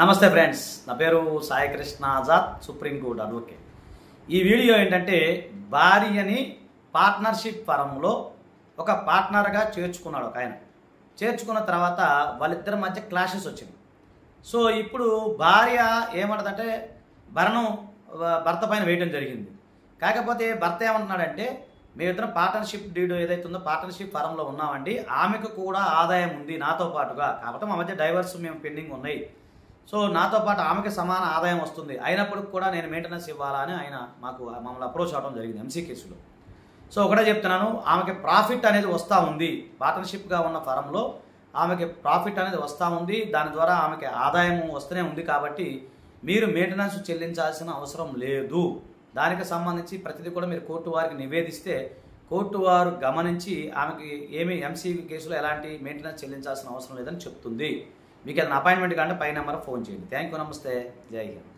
నమస్తే ఫ్రెండ్స్, నా పేరు సాయి కృష్ణ ఆజాద్, సుప్రీంకోర్టు అడ్వకేట్. ఈ వీడియో ఏంటంటే భార్యని పార్ట్నర్షిప్ ఫరంలో ఒక పార్ట్నర్గా చేర్చుకున్నాడు ఒక ఆయన. చేర్చుకున్న తర్వాత వాళ్ళిద్దరి మధ్య క్లాషెస్ వచ్చింది. సో ఇప్పుడు భార్య ఏమంటదంటే భర్త పైన వేయడం జరిగింది. కాకపోతే భర్త ఏమంటున్నాడంటే మేమిద్దరం పార్ట్నర్షిప్ డీడ్ ఏదైతే ఉందో పార్ట్నర్షిప్ ఫరంలో ఉన్నామండి, ఆమెకు కూడా ఆదాయం ఉంది నాతో పాటుగా, కాకపోతే మా మధ్య డైవర్స్ మేము పెండింగ్ ఉన్నాయి. సో నాతో పాటు ఆమెకి సమాన ఆదాయం వస్తుంది, అయినప్పటికి కూడా నేను మెయింటెనెన్స్ ఇవ్వాలని ఆయన మమ్మల్ని అప్రోచ్ అవ్వడం జరిగింది ఎంసీ కేసులో. సో ఒకటే చెప్తున్నాను, ఆమెకి ప్రాఫిట్ అనేది వస్తూ ఉంది, పార్ట్నర్షిప్గా ఉన్న ఫరంలో ఆమెకి ప్రాఫిట్ అనేది వస్తూ ఉంది, దాని ద్వారా ఆమెకి ఆదాయం వస్తూనే ఉంది. కాబట్టి మీరు మెయింటెనెన్స్ చెల్లించాల్సిన అవసరం లేదు. దానికి సంబంధించి ప్రతిదీ కూడా మీరు కోర్టు వారికి నివేదిస్తే కోర్టు వారు గమనించి ఆమెకి ఏమీ ఎంసీ కేసులో ఎలాంటి మెయింటెనెన్స్ చెల్లించాల్సిన అవసరం లేదని చెప్తుంది. మీకు ఏదైనా అపాయింట్మెంట్ కంటే పై నెంబర్ ఫోన్ చేయండి. థ్యాంక్ యూ, నమస్తే, జై హింద్.